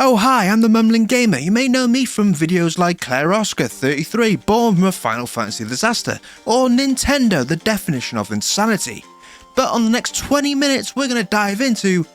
Oh hi, I'm the Mumbling Gamer. You may know me from videos like Claire Oscar 33, born from a Final Fantasy disaster, or Nintendo, the definition of insanity. But on the next 20 minutes, we're going to dive into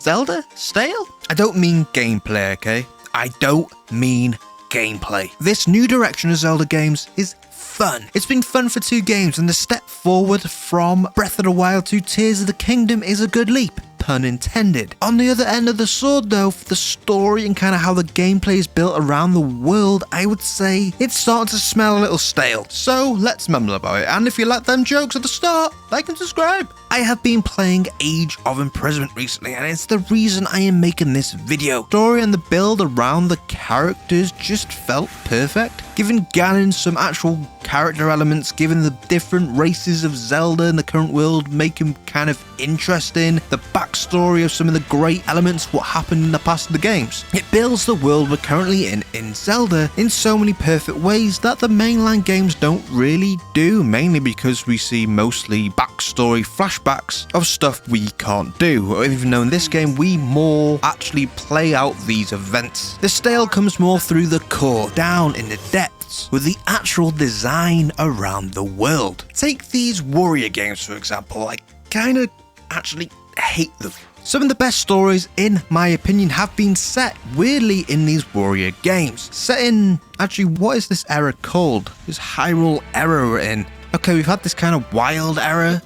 Zelda Stale? I don't mean gameplay, okay? I don't mean gameplay. This new direction of Zelda games is fun. It's been fun for 2 games, and the step forward from Breath of the Wild to Tears of the Kingdom is a good leap. Pun intended. On the other end of the sword though, for the story and kind of how the gameplay is built around the world, I would say it's starting to smell a little stale. So let's mumble about it, and if you like them jokes at the start, like and subscribe. I have been playing Age of Imprisonment recently, and it's the reason I am making this video. The story and the build around the characters just felt perfect. Giving Ganon some actual character elements, giving the different races of Zelda in the current world, make him kind of interesting. The backstory of some of the great elements, what happened in the past of the games. It builds the world we're currently in Zelda in so many perfect ways that the mainline games don't really do, mainly because we see mostly backstory flashbacks of stuff we can't do, even though in this game we more actually play out these events. The stale comes more through the core, down in the depths, with the actual design around the world. Take these warrior games for example, I kind of actually hate them. Some of the best stories, in my opinion, have been set weirdly in these warrior games. Set in, actually, what is this era called? This Hyrule era we're in. Okay, we've had this kind of wild era.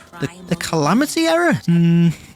The Calamity era?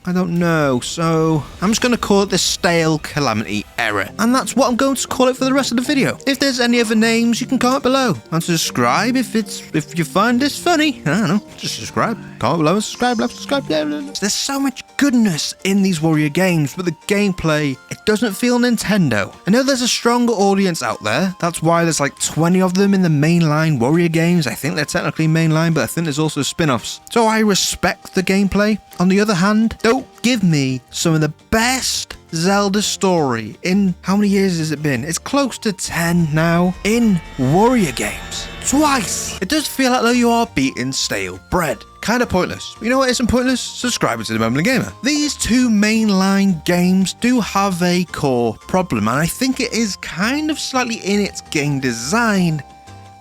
I don't know, so I'm just going to call it the Stale Calamity era. And that's what I'm going to call it for the rest of the video. If there's any other names, you can comment below. And subscribe if you find this funny. I don't know, just subscribe. Comment below and subscribe, left, subscribe. There's so much goodness in these warrior games, but the gameplay, it doesn't feel Nintendo. I know there's a stronger audience out there. That's why there's like 20 of them in the mainline warrior games. I think they're technically mainline, but I think there's also spin-offs. So I respect the gameplay. On the other hand, don't give me some of the best Zelda story in, how many years has it been? It's close to 10 now, in warrior games. Twice! It does feel like though you are beating stale bread. Kind of pointless. But you know what isn't pointless? Subscribing to the Mumbling Gamer. These 2 mainline games do have a core problem, and I think it is kind of slightly in its game design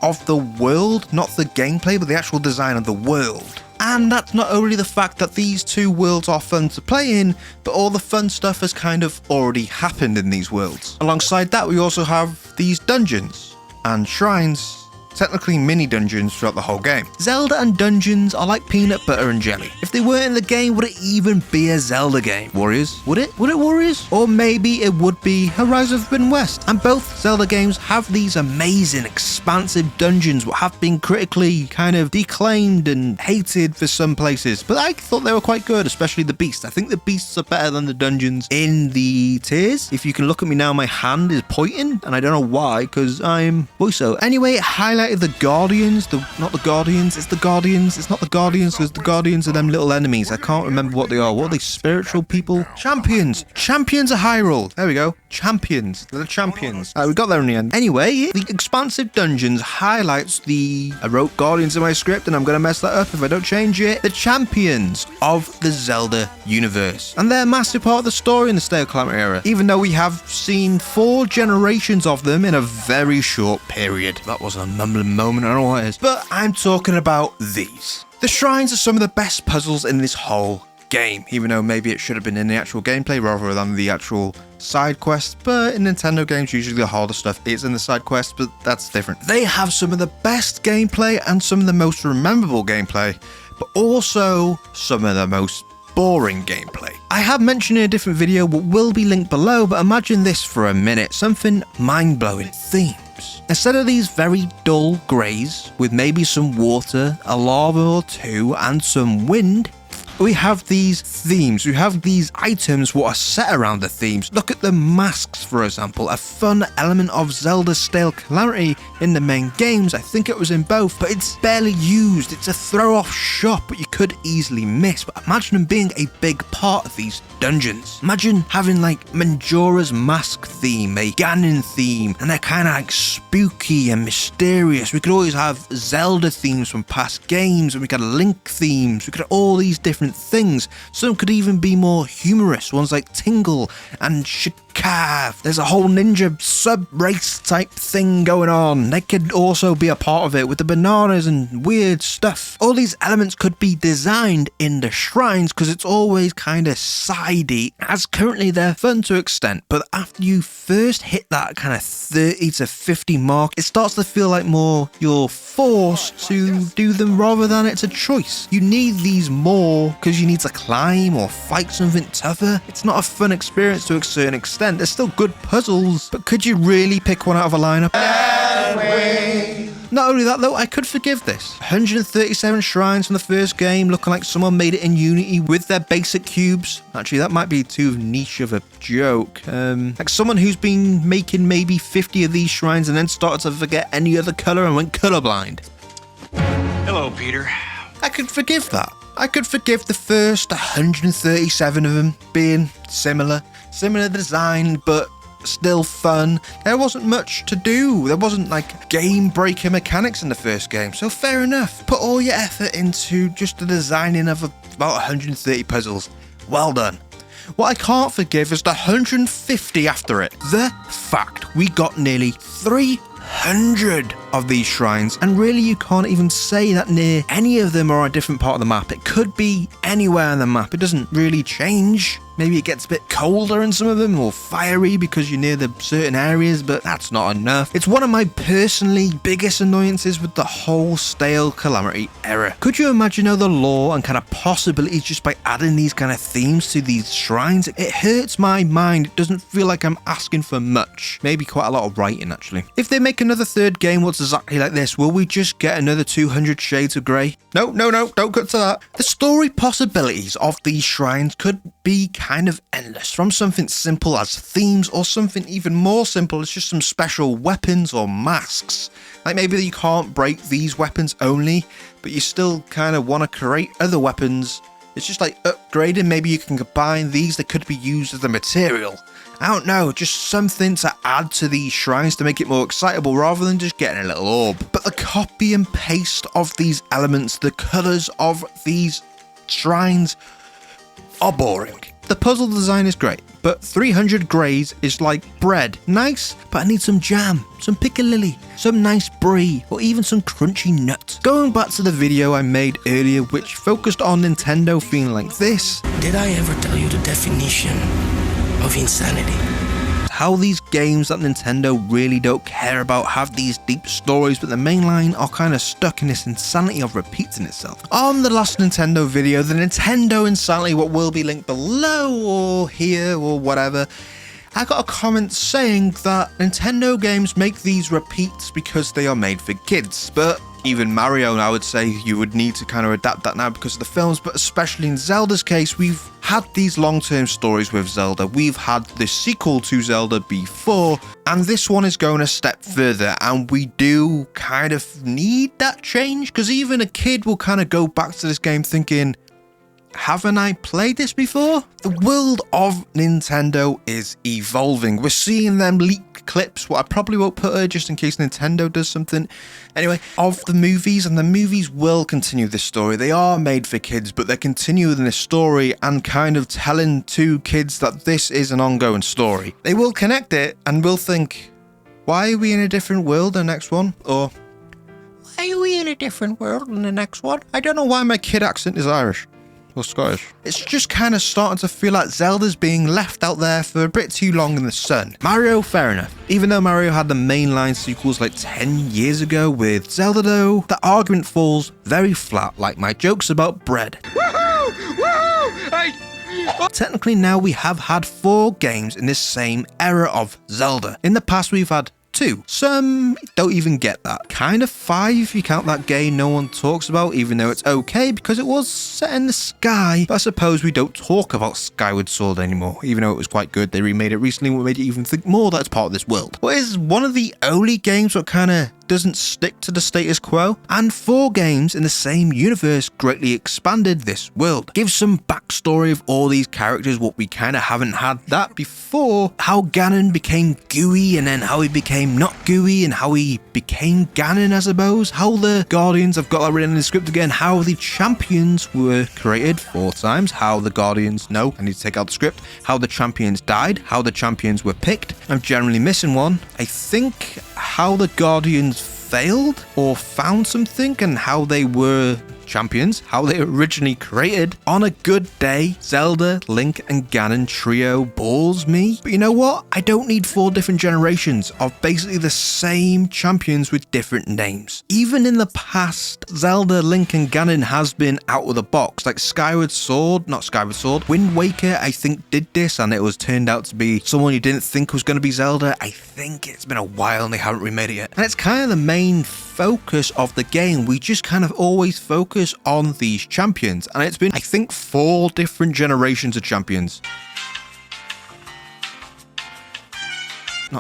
of the world, not the gameplay, but the actual design of the world. And that's not only the fact that these 2 worlds are fun to play in, but all the fun stuff has kind of already happened in these worlds. Alongside that, we also have these dungeons and shrines, technically mini dungeons throughout the whole game. Zelda and dungeons are like peanut butter and jelly. If they weren't in the game, would it even be a Zelda game? Warriors? Would it? Would it Warriors? Or maybe it would be Horizon Forbidden West. And both Zelda games have these amazing, expansive dungeons what have been critically kind of declaimed and hated for some places. But I thought they were quite good, especially the beasts. I think the beasts are better than the dungeons in the Tears. If you can look at me now, my hand is pointing, and I don't know why, because I'm voiceover. Anyway, it highlighted the Guardians, not the Guardians, it's the Guardians, it's not the Guardians, because the Guardians are them little enemies. I can't remember what they are. What are they, spiritual people? Champions! Champions of Hyrule! There we go. Champions. They're the champions. We got there in the end. Anyway, the expansive dungeons highlights I wrote Guardians in my script, and I'm going to mess that up if I don't change it. The champions of the Zelda universe. And they're a massive part of the story in the Stale Calamity era, even though we have seen 4 generations of them in a very short period. That wasn't a mumbling moment, I don't know what it is. But I'm talking about these. The shrines are some of the best puzzles in this whole game, even though maybe it should have been in the actual gameplay rather than the actual side quests, but in Nintendo games usually the harder stuff is in the side quests, but that's different. They have some of the best gameplay and some of the most rememberable gameplay, but also some of the most boring gameplay. I have mentioned in a different video what will be linked below, but imagine this for a minute, something mind-blowing. Themes. Instead of these very dull greys with maybe some water, a lava or 2 and some wind, we have these themes, we have these items what are set around the themes. Look at the masks, for example, a fun element of Zelda Stale Calamity in the main games. I think it was in both, but it's barely used. It's a throw-off shot, but you could easily miss. But imagine them being a big part of these dungeons. Imagine having like Majora's Mask theme, a Ganon theme, and they're kind of like spooky and mysterious. We could always have Zelda themes from past games, and we could have Link themes. We could have all these different different things. Some could even be more humorous, ones like Tingle and Shikav. There's a whole ninja sub-race type thing going on. They could also be a part of it with the bananas and weird stuff. All these elements could be designed in the shrines because it's always kind of sidey, as currently they're fun to extent, but after you first hit that kind of 30 to 50 mark, it starts to feel like more you're forced to do them rather than it's a choice. You need these more because you need to climb or fight something tougher. It's not a fun experience to a certain extent. There's still good puzzles, but could you really pick one out of a lineup? Not only that though, I could forgive this. 137 shrines from the first game, looking like someone made it in Unity with their basic cubes. Actually, that might be too niche of a joke. Like someone who's been making maybe 50 of these shrines and then started to forget any other colour and went colourblind. Hello, Peter. I could forgive that. I could forgive the first 137 of them being similar design, but still fun. There wasn't much to do. There wasn't like game breaker mechanics in the first game, so fair enough. Put all your effort into just the designing of about 130 puzzles. Well done. What I can't forgive is the 150 after it. The fact we got nearly 300 of these shrines, and really you can't even say that near any of them are a different part of the map. It could be anywhere on the map. It doesn't really change. Maybe it gets a bit colder in some of them, or fiery because you're near the certain areas, but that's not enough. It's one of my personally biggest annoyances with the whole Stale Calamity era. Could you imagine the lore and kind of possibilities just by adding these kind of themes to these shrines? It hurts my mind. It doesn't feel like I'm asking for much. Maybe quite a lot of writing, actually. If they make another third game what's exactly like this, will we just get another 200 shades of grey? No, don't cut to that. The story possibilities of these shrines could be kind of endless, from something simple as themes or something even more simple as just some special weapons or masks. Like maybe you can't break these weapons only, but you still kind of want to create other weapons. It's just like upgrading. Maybe you can combine these that could be used as a material. I don't know, just something to add to these shrines to make it more excitable rather than just getting a little orb. But the copy and paste of these elements, the colours of these shrines are boring. The puzzle design is great, but 300 greys is like bread. Nice, but I need some jam, some piccalilli, some nice brie, or even some crunchy nuts. Going back to the video I made earlier, which focused on Nintendo feeling like this. Did I ever tell you the definition of insanity? How these games that Nintendo really don't care about have these deep stories, but the main line are kind of stuck in this insanity of repeating itself. On the last Nintendo video, the Nintendo Insanity, what will be linked below or here or whatever, I got a comment saying that Nintendo games make these repeats because they are made for kids, but even Mario, I would say you would need to kind of adapt that now because of the films, but especially in Zelda's case, we've had these long-term stories with Zelda. We've had the sequel to Zelda before, and this one is going a step further, and we do kind of need that change, because even a kid will kind of go back to this game thinking, haven't I played this before? The world of Nintendo is evolving. We're seeing them leak clips, what I probably won't put her just in case Nintendo does something. Anyway, of the movies, and the movies will continue this story. They are made for kids, but they're continuing this story and kind of telling to kids that this is an ongoing story. They will connect it and will think, why are we in a different world in the next one? Or, why are we in a different world in the next one? I don't know why my kid accent is Irish. Or Scottish. It's just kind of starting to feel like Zelda's being left out there for a bit too long in the sun. Mario, fair enough. Even though Mario had the mainline sequels like 10 years ago, with Zelda though, the argument falls very flat, like my jokes about bread. Woohoo! Woohoo! Technically now we have had 4 games in this same era of Zelda. In the past we've had 2. Some don't even get that. Kind of 5 if you count that game no one talks about, even though it's okay because it was set in the sky. But I suppose we don't talk about Skyward Sword anymore, even though it was quite good. They remade it recently, what made you even think more that it's part of this world. But it's one of the only games that kind of doesn't stick to the status quo, and 4 games in the same universe greatly expanded this world. Give some backstory of all these characters, what we kind of haven't had that before, how Ganon became gooey and then how he became not gooey and how he became Ganon, I suppose, how the Guardians, I've got that written in the script again, how the champions were created 4 times, how the Guardians, no, I need to take out the script, how the champions died, how the champions were picked, I'm generally missing one, I think how the Guardians failed or found something and how they were champions, how they originally created. On a good day, Zelda, Link and Ganon trio bores me. But you know what? I don't need 4 different generations of basically the same champions with different names. Even in the past, Zelda, Link and Ganon has been out of the box. Like Skyward Sword, not Skyward Sword, Wind Waker I think did this and it was turned out to be someone you didn't think was going to be Zelda. I think it's been a while and they haven't remade it yet. And it's kind of the main focus of the game. We just kind of always focus on these champions, and it's been, I think, 4 different generations of champions.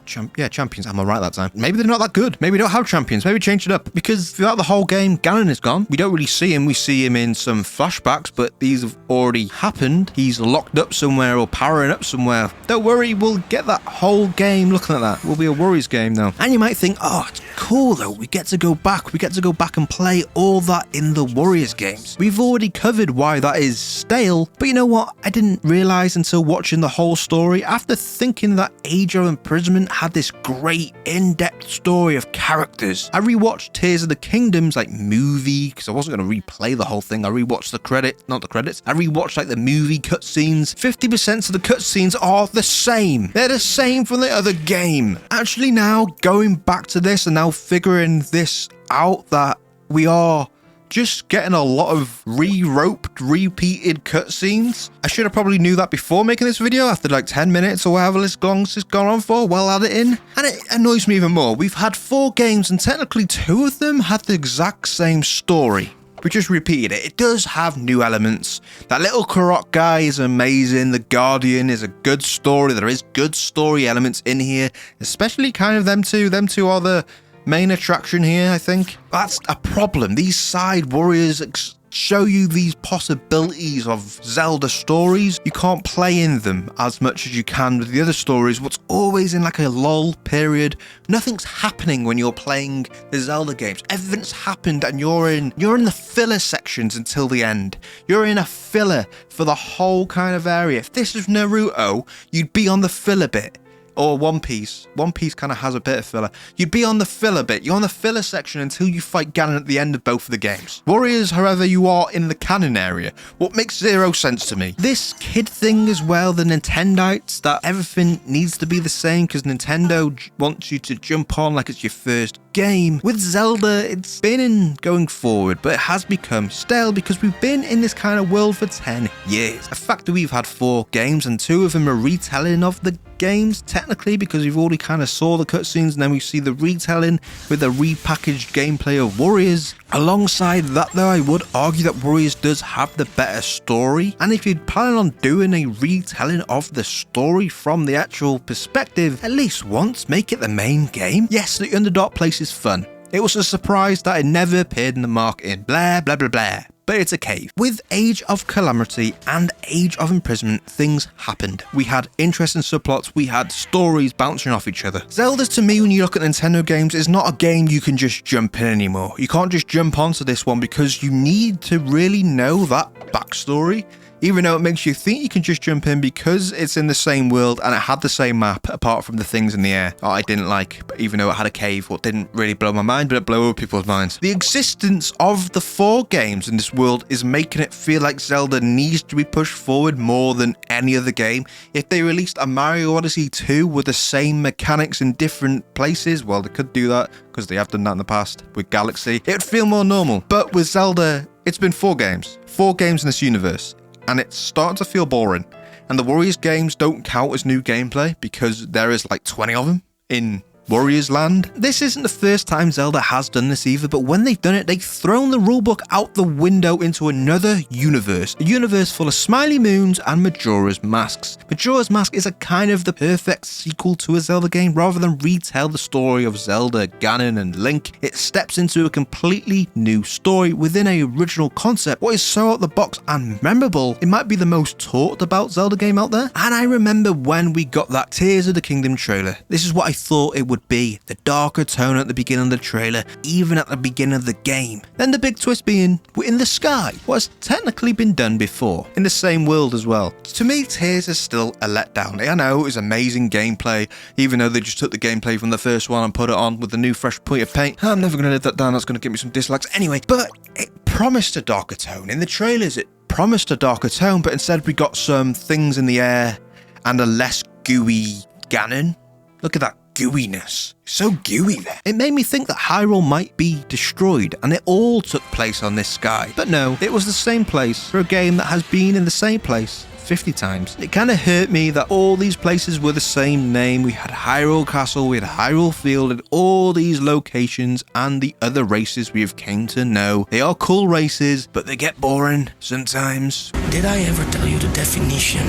Champions. Am I right that time? Maybe they're not that good. Maybe we don't have champions. Maybe change it up. Because throughout the whole game, Ganon is gone. We don't really see him. We see him in some flashbacks, but these have already happened. He's locked up somewhere or powering up somewhere. Don't worry, we'll get that whole game looking at that. It will be a Warriors game now. And you might think, oh, it's cool though. We get to go back. We get to go back and play all that in the Warriors games. We've already covered why that is stale, but you know what? I didn't realize until watching the whole story, after thinking that Age of Imprisonment had this great in-depth story of characters. I rewatched Tears of the Kingdom's like movie because I wasn't going to replay the whole thing. I rewatched I rewatched like the movie cutscenes. 50% of the cutscenes are the same. They're the same from the other game. Actually now going back to this and now figuring this out that we are just getting a lot of re-roped, repeated cutscenes. I should have probably knew that before making this video after like 10 minutes or however long it's gone on for while editing. And it annoys me even more. We've had 4 games and technically 2 of them had the exact same story. We just repeated it. It does have new elements. That little Korok guy is amazing. The Guardian is a good story. There is good story elements in here, especially kind of them two. Them two are the main attraction here, I think. That's a problem. These side warriors show you these possibilities of Zelda stories. You can't play in them as much as you can with the other stories. What's always in like a lull period. Nothing's happening when you're playing the Zelda games. Everything's happened and you're in the filler sections until the end. You're in a filler for the whole kind of area. If this was Naruto, you'd be on the filler bit. Or One Piece. One Piece kind of has a bit of filler. You'd be on the filler bit. You're on the filler section until you fight Ganon at the end of both of the games. Warriors, however, you are in the canon area. What makes 0 sense to me. This kid thing as well, the Nintendites, that everything needs to be the same because Nintendo wants you to jump on like it's your first game. With Zelda, it's been in going forward, but it has become stale because we've been in this kind of world for 10 years. The fact that we've had 4 games and 2 of them are retelling of the games technically because we've already kind of saw the cutscenes and then we see the retelling with the repackaged gameplay of Warriors. Alongside that though, I would argue that Warriors does have the better story, and if you're planning on doing a retelling of the story from the actual perspective, at least once make it the main game. Yes, the Underdark place is fun. It was a surprise that it never appeared in the marketing, blah blah blah blah. But it's a cave. With Age of Calamity and Age of Imprisonment, things happened. We had interesting subplots, we had stories bouncing off each other. Zelda, to me, when you look at Nintendo games, is not a game you can just jump in anymore. You can't just jump onto this one because you need to really know that backstory. Even though it makes you think you can just jump in because it's in the same world and it had the same map apart from the things in the air. Oh, I didn't like, but even though it had a cave, what didn't really blow my mind, but it blew other people's minds. The existence of the 4 games in this world is making it feel like Zelda needs to be pushed forward more than any other game. If they released a Mario Odyssey 2 with the same mechanics in different places, well, they could do that because they have done that in the past with Galaxy. It would feel more normal. But with Zelda, it's been 4 games. 4 games in this universe. And it's starting to feel boring. And the Warriors games don't count as new gameplay because there is like 20 of them in Warriors Land. This isn't the first time Zelda has done this either, but when they've done it, they've thrown the rulebook out the window into another universe. A universe full of smiley moons and Majora's Masks. Majora's Mask is a kind of the perfect sequel to a Zelda game. Rather than retell the story of Zelda, Ganon and Link, it steps into a completely new story within an original concept. What is so out the box and memorable, it might be the most talked about Zelda game out there. And I remember when we got that Tears of the Kingdom trailer, this is what I thought it would be. The darker tone at the beginning of the trailer, even at the beginning of the game. Then the big twist being, we're in the sky, what has technically been done before, in the same world as well. To me, Tears is still a letdown. I know it was amazing gameplay, even though they just took the gameplay from the first one and put it on with a new fresh point of paint. I'm never going to live that down, that's going to give me some dislikes anyway, but it promised a darker tone. In the trailers, it promised a darker tone, but instead we got some things in the air and a less gooey Ganon. Look at that gooiness. So gooey there. It made me think that Hyrule might be destroyed and it all took place on this sky. But no, it was the same place for a game that has been in the same place 50 times. It kind of hurt me that all these places were the same name. We had Hyrule Castle, we had Hyrule Field, and all these locations and the other races we have came to know. They are cool races, but they get boring sometimes. Did I ever tell you the definition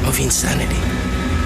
of insanity?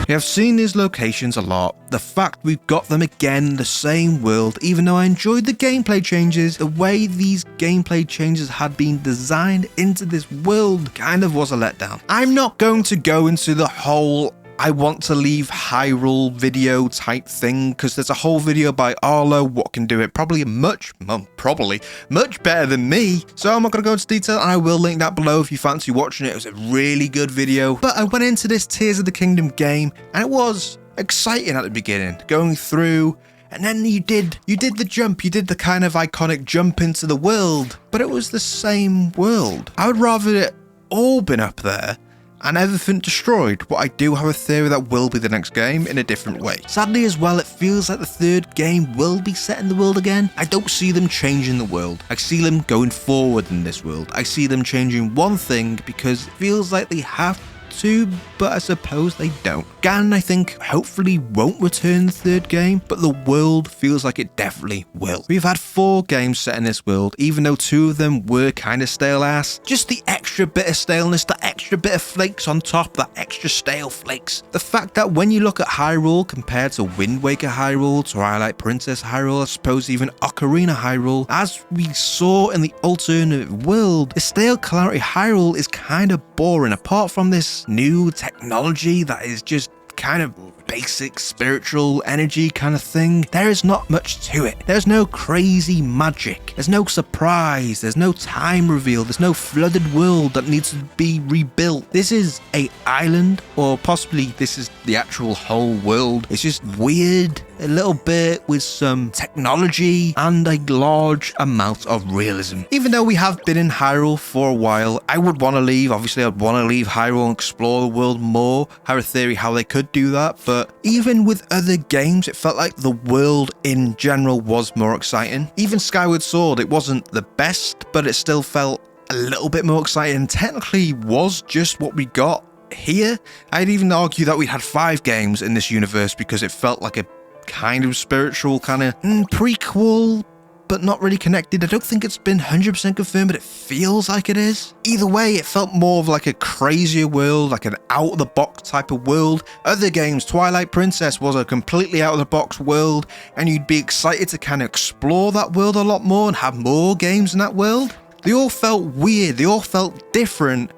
We have seen these locations a lot. The fact we've got them again in the same world, even though I enjoyed the gameplay changes, the way these gameplay changes had been designed into this world kind of was a letdown. I'm not going to go into the whole I want to leave Hyrule video type thing, because there's a whole video by Arlo what can do it probably much better than me. So I'm not going to go into detail, and I will link that below if you fancy watching it. It was a really good video. But I went into this Tears of the Kingdom game and it was exciting at the beginning, going through, and then you did the jump, you did the kind of iconic jump into the world, but it was the same world. I would rather it all been up there and everything destroyed, but I do have a theory that will be the next game in a different way. Sadly as well, it feels like the third game will be set in the world again. I don't see them changing the world. I see them going forward in this world. I see them changing one thing because it feels like they have to, but I suppose they don't. Ganon, I think, hopefully won't return in the third game, but the world feels like it definitely will. We've had 4 games set in this world, even though 2 of them were kind of stale ass. Just the extra bit of staleness, the extra bit of flakes on top, that extra stale flakes. The fact that when you look at Hyrule compared to Wind Waker Hyrule, Twilight Princess Hyrule, I suppose even Ocarina Hyrule, as we saw in the alternative world, the stale Calamity Hyrule is kind of boring, apart from this new technology that is just kind of basic spiritual energy kind of thing. There is not much to it. There's no crazy magic. There's no surprise. There's no time reveal. There's no flooded world that needs to be rebuilt. This is a island, or possibly this is the actual whole world. It's just weird, a little bit with some technology and a large amount of realism. Even though we have been in Hyrule for a while, I would want to leave. Obviously, I'd want to leave Hyrule and explore the world more. I have a theory how they could do that, but even with other games, it felt like the world in general was more exciting. Even Skyward Sword, it wasn't the best, but it still felt a little bit more exciting. Technically was just what we got here. I'd even argue that we had 5 games in this universe because it felt like a kind of spiritual kind of prequel, but not really connected. I don't think it's been 100% confirmed, but it feels like it is. Either way, it felt more of like a crazier world, like an out-of-the-box type of world. Other games, Twilight Princess was a completely out-of-the-box world, and you'd be excited to kind of explore that world a lot more and have more games in that world. They all felt weird, they all felt different,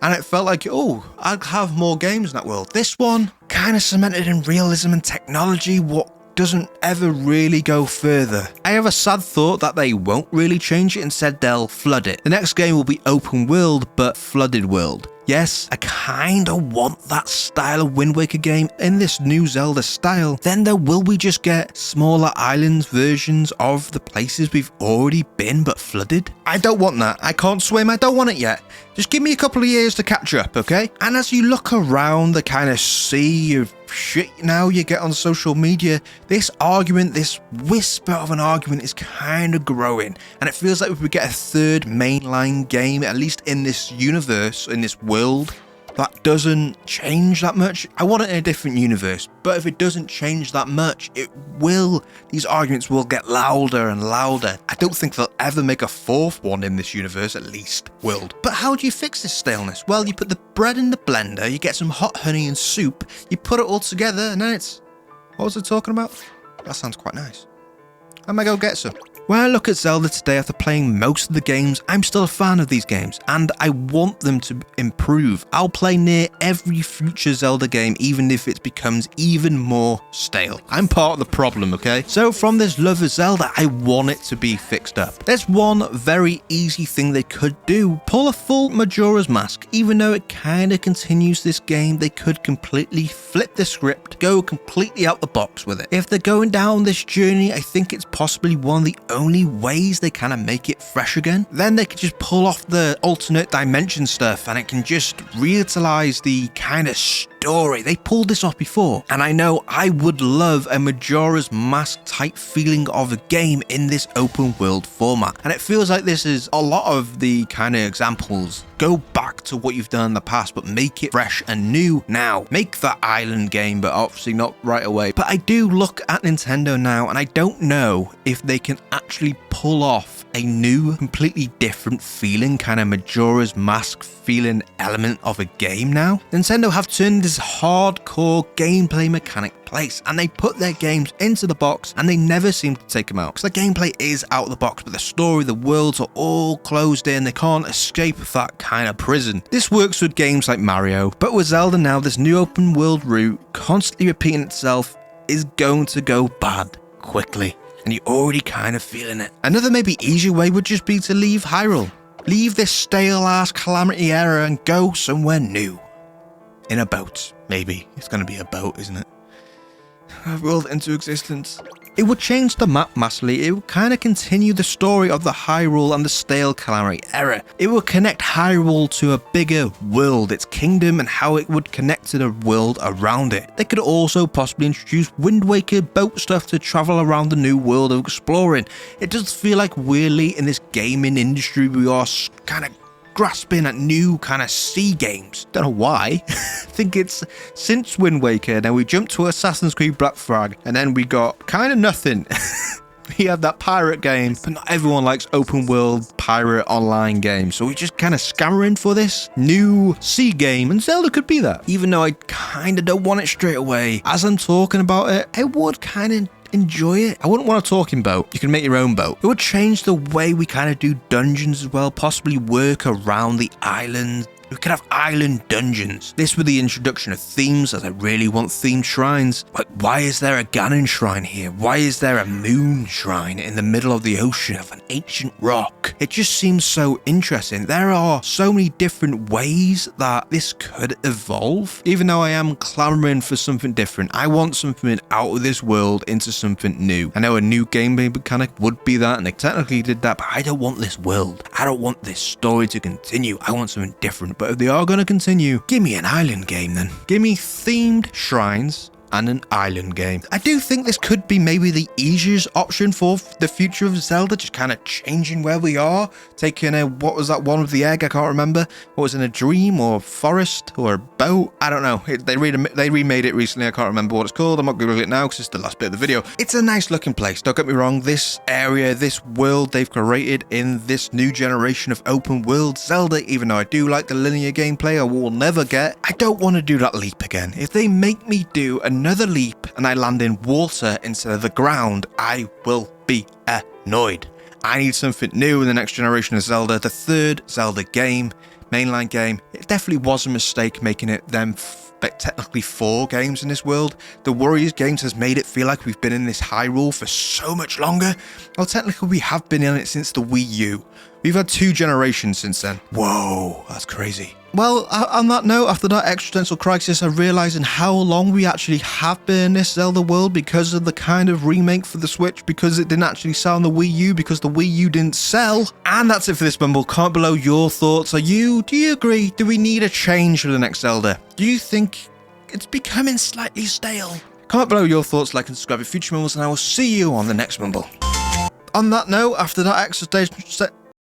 and it felt like, oh, I'd have more games in that world. This one kind of cemented in realism and technology, what doesn't ever really go further. I have a sad thought that they won't really change it, instead they'll flood it. The next game will be open world, but flooded world. Yes, I kinda want that style of Wind Waker game in this new Zelda style. Then though, will we just get smaller islands versions of the places we've already been but flooded? I don't want that. I can't swim, I don't want it yet. Just give me a couple of years to catch up, okay? And as you look around the kind of sea of shit now you get on social media, this argument, this whisper of an argument is kind of growing, and it feels like if we get a third mainline game, at least in this universe, in this world, that doesn't change that much. I want it in a different universe, but if it doesn't change that much, these arguments will get louder and louder. I don't think they'll ever make a fourth one in this universe, at least, world. But how do you fix this staleness? Well, you put the bread in the blender, you get some hot honey and soup, you put it all together, and then it's... What was I talking about? That sounds quite nice. I might go get some. When I look at Zelda today after playing most of the games, I'm still a fan of these games, and I want them to improve. I'll play near every future Zelda game, even if it becomes even more stale. I'm part of the problem, okay? So from this love of Zelda, I want it to be fixed up. There's one very easy thing they could do. Pull a full Majora's Mask. Even though it kind of continues this game, they could completely flip the script, go completely out the box with it. If they're going down this journey, I think it's possibly one of the only ways they kind of make it fresh again. Then they could just pull off the alternate dimension stuff and it can just reutilize the kind of story. They pulled this off before, and I know I would love a Majora's Mask type feeling of a game in this open world format. And it feels like this is a lot of the kind of examples. Go back to what you've done in the past, but make it fresh and new now. Make that island game, but obviously not right away. But I do look at Nintendo now, and I don't know if they can actually pull off a new, completely different feeling, kind of Majora's Mask feeling element of a game now. Nintendo have turned this hardcore gameplay mechanic place, and they put their games into the box and they never seem to take them out, because the gameplay is out of the box, but the story, the worlds are all closed in. They can't escape that kind of prison. This works with games like Mario, but with Zelda now, this new open world route constantly repeating itself is going to go bad quickly, and you're already kind of feeling it. Another maybe easier way would just be to leave Hyrule. Leave this stale ass Calamity era and go somewhere new. In a boat, maybe. It's going to be a boat, isn't it? I've willed into existence. It would change the map massively. It would kind of continue the story of the Hyrule and the stale Calamity era. It would connect Hyrule to a bigger world, its kingdom, and how it would connect to the world around it. They could also possibly introduce Wind Waker boat stuff to travel around the new world of exploring. It does feel like weirdly in this gaming industry we are kind of grasping at new kind of sea games. Don't know why. I think it's since Wind Waker, then we jumped to Assassin's Creed Black Flag, and then we got kind of nothing. We had that pirate game, but not everyone likes open world pirate online games, so we're just kind of scammering for this new sea game, and Zelda could be that. Even though I kind of don't want it straight away, as I'm talking about it, I would kind of enjoy it. I wouldn't want a talking boat. You can make your own boat. It would change the way we kind of do dungeons as well, possibly work around the island. We could have island dungeons. This with the introduction of themes, as I really want themed shrines. Like, why is there a Ganon shrine here? Why is there a moon shrine in the middle of the ocean of an ancient rock? It just seems so interesting. There are so many different ways that this could evolve. Even though I am clamoring for something different, I want something out of this world into something new. I know a new gameplay mechanic would be that, and they technically did that, but I don't want this world. I don't want this story to continue. I want something different. But if they are going to continue, give me an island game then. Give me themed shrines and an island game. I do think this could be maybe the easiest option for the future of Zelda, just kind of changing where we are, taking a, what was that one with the egg? I can't remember. What was in a dream or forest or a boat? I don't know. They remade it recently. I can't remember what it's called. I'm not googling it now because it's the last bit of the video. It's a nice looking place. Don't get me wrong. This area, this world they've created in this new generation of open world Zelda, even though I do like the linear gameplay I will never get, I don't want to do that leap again. If they make me do another leap and I land in water instead of the ground, I will be annoyed. I need something new in the next generation of Zelda. The third Zelda game, mainline game, it definitely was a mistake making it them technically 4 games in this world. The Warriors games has made it feel like we've been in this Hyrule for so much longer. Well, technically we have been in it since the Wii U. We've had 2 generations since then. Whoa, that's crazy. Well, on that note, after that existential crisis, I realised how long we actually have been in this Zelda world because of the kind of remake for the Switch, because it didn't actually sell on the Wii U, because the Wii U didn't sell. And that's it for this Mumble. Comment below your thoughts. Do you agree? Do we need a change for the next Zelda? Do you think it's becoming slightly stale? Comment below your thoughts, like and subscribe for future Mumbles, and I will see you on the next Mumble. On that note, after that existential